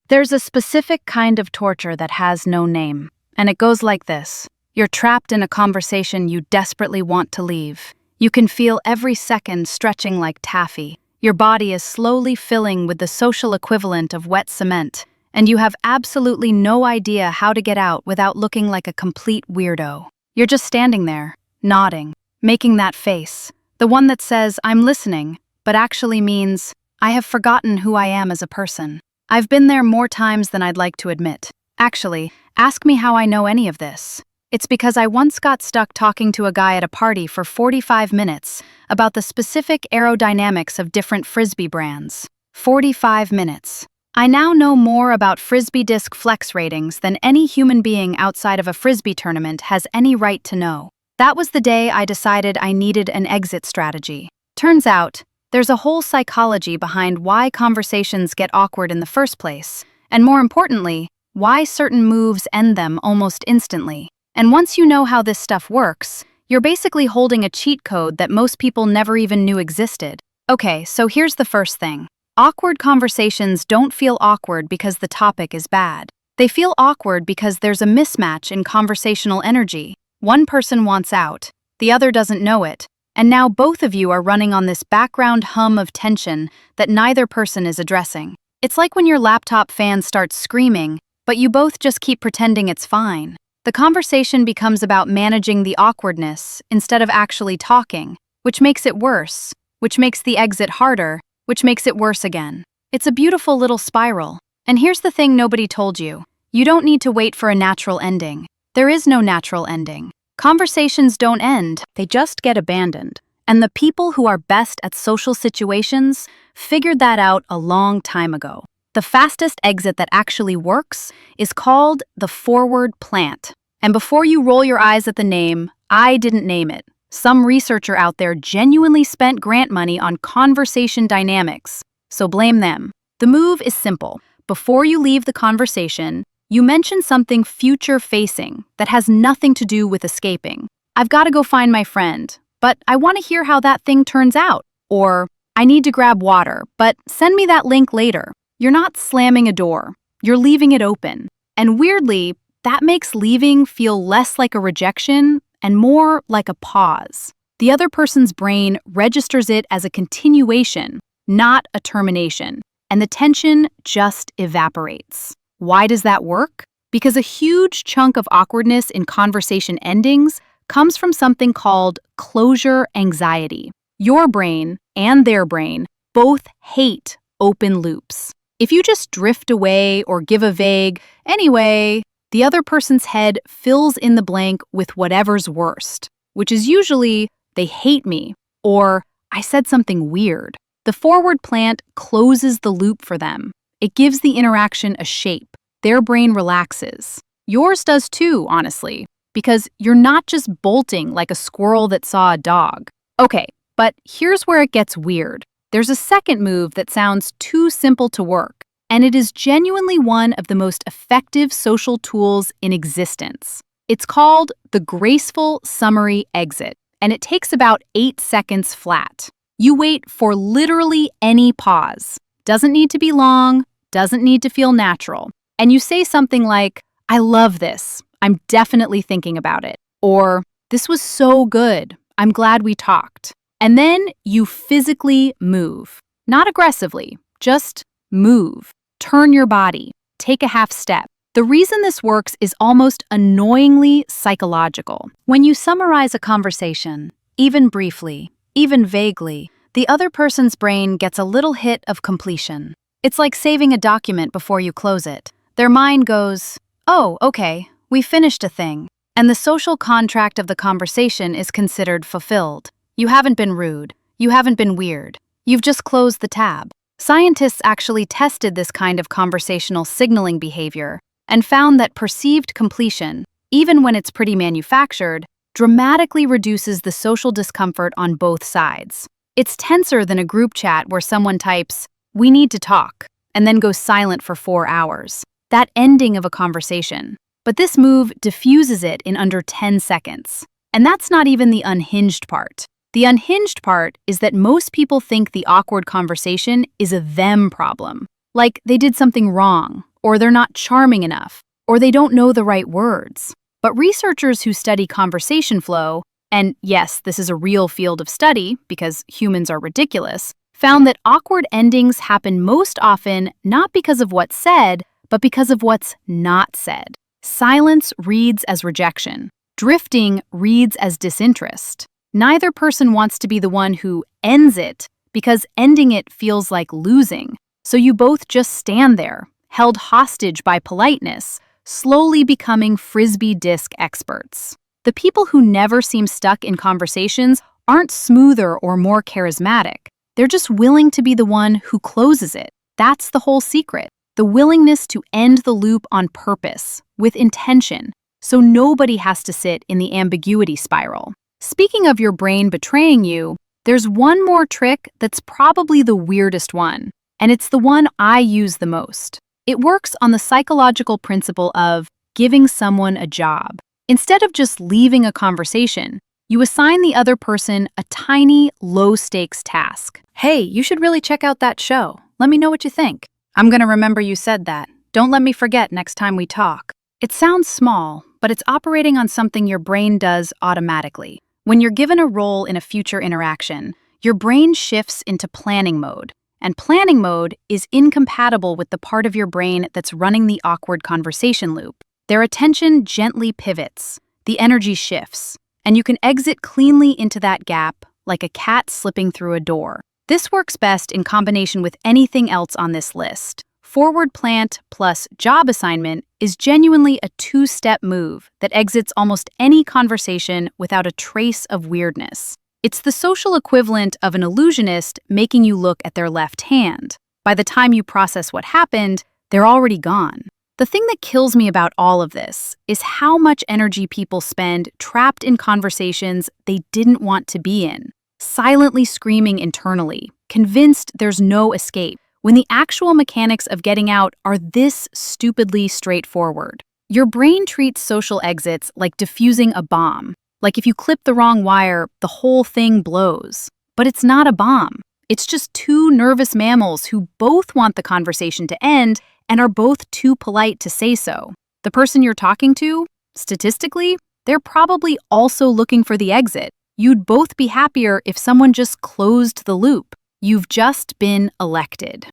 There's a specific kind of torture that has no name, and it goes like this. You're trapped in a conversation you desperately want to leave. You can feel every second stretching like taffy. Your body is slowly filling with the social equivalent of wet cement, and you have absolutely no idea how to get out without looking like a complete weirdo. You're just standing there, nodding, making that face, the one that says, "I'm listening," but actually means, "I have forgotten who I am as a person." I've been there more times than I'd like to admit. Actually, ask me how I know any of this. It's because I once got stuck talking to a guy at a party for 45 minutes about the specific aerodynamics of different Frisbee brands. 45 minutes. I now know more about Frisbee disc flex ratings than any human being outside of a Frisbee tournament has any right to know. That was the day I decided I needed an exit strategy. Turns out, there's a whole psychology behind why conversations get awkward in the first place, and more importantly, why certain moves end them almost instantly. And once you know how this stuff works, you're basically holding a cheat code that most people never even knew existed. Okay, so here's the first thing. Awkward conversations don't feel awkward because the topic is bad. They feel awkward because there's a mismatch in conversational energy. One person wants out, the other doesn't know it, and now both of you are running on this background hum of tension that neither person is addressing. It's like when your laptop fan starts screaming, but you both just keep pretending it's fine. The conversation becomes about managing the awkwardness instead of actually talking, which makes it worse, which makes the exit harder, which makes it worse again. It's a beautiful little spiral. And here's the thing nobody told you. You don't need to wait for a natural ending. There is no natural ending. Conversations don't end, they just get abandoned. And the people who are best at social situations figured that out a long time ago. The fastest exit that actually works is called the forward plant. And before you roll your eyes at the name, I didn't name it. Some researcher out there genuinely spent grant money on conversation dynamics, so blame them. The move is simple. Before you leave the conversation, you mention something future-facing that has nothing to do with escaping. I've got to go find my friend, but I want to hear how that thing turns out. Or, I need to grab water, but send me that link later. You're not slamming a door, you're leaving it open. And weirdly, that makes leaving feel less like a rejection and more like a pause. The other person's brain registers it as a continuation, not a termination, and the tension just evaporates. Why does that work? Because a huge chunk of awkwardness in conversation endings comes from something called closure anxiety. Your brain and their brain both hate open loops. If you just drift away or give a vague, "anyway," the other person's head fills in the blank with whatever's worst, which is usually, "they hate me," or "I said something weird." The forward plant closes the loop for them. It gives the interaction a shape. Their brain relaxes. Yours does too, honestly, because you're not just bolting like a squirrel that saw a dog. Okay, but here's where it gets weird. There's a second move that sounds too simple to work, and it is genuinely one of the most effective social tools in existence. It's called the graceful summary exit, and it takes about 8 seconds flat. You wait for literally any pause. Doesn't need to be long, doesn't need to feel natural. And you say something like, "I love this. I'm definitely thinking about it." Or, "This was so good. I'm glad we talked." And then you physically move. Not aggressively, just move. Turn your body. Take a half step. The reason this works is almost annoyingly psychological. When you summarize a conversation, even briefly, even vaguely, the other person's brain gets a little hit of completion. It's like saving a document before you close it. Their mind goes, "Oh, okay, we finished a thing." And the social contract of the conversation is considered fulfilled. You haven't been rude. You haven't been weird. You've just closed the tab. Scientists actually tested this kind of conversational signaling behavior and found that perceived completion, even when it's pretty manufactured, dramatically reduces the social discomfort on both sides. It's tenser than a group chat where someone types, "We need to talk," and then goes silent for 4 hours. That ending of a conversation. But this move diffuses it in under 10 seconds. And that's not even the unhinged part. The unhinged part is that most people think the awkward conversation is a them problem. Like they did something wrong, or they're not charming enough, or they don't know the right words. But researchers who study conversation flow, and yes, this is a real field of study because humans are ridiculous, found that awkward endings happen most often not because of what's said, but because of what's not said. Silence reads as rejection. Drifting reads as disinterest. Neither person wants to be the one who ends it because ending it feels like losing. So you both just stand there, held hostage by politeness, slowly becoming frisbee disc experts. The people who never seem stuck in conversations aren't smoother or more charismatic. They're just willing to be the one who closes it. That's the whole secret. The willingness to end the loop on purpose, with intention, so nobody has to sit in the ambiguity spiral. Speaking of your brain betraying you, there's one more trick that's probably the weirdest one, and it's the one I use the most. It works on the psychological principle of giving someone a job. Instead of just leaving a conversation, you assign the other person a tiny, low-stakes task. Hey, you should really check out that show. Let me know what you think. I'm gonna remember you said that. Don't let me forget next time we talk. It sounds small, but it's operating on something your brain does automatically. When you're given a role in a future interaction, your brain shifts into planning mode. And planning mode is incompatible with the part of your brain that's running the awkward conversation loop. Their attention gently pivots, the energy shifts, and you can exit cleanly into that gap like a cat slipping through a door. This works best in combination with anything else on this list. Forward plant plus job assignment is genuinely a two-step move that exits almost any conversation without a trace of weirdness. It's the social equivalent of an illusionist making you look at their left hand. By the time you process what happened, they're already gone. The thing that kills me about all of this is how much energy people spend trapped in conversations they didn't want to be in, silently screaming internally, convinced there's no escape, when the actual mechanics of getting out are this stupidly straightforward. Your brain treats social exits like diffusing a bomb. Like if you clip the wrong wire, the whole thing blows. But it's not a bomb. It's just two nervous mammals who both want the conversation to end and are both too polite to say so. The person you're talking to, statistically, they're probably also looking for the exit. You'd both be happier if someone just closed the loop. You've just been elected.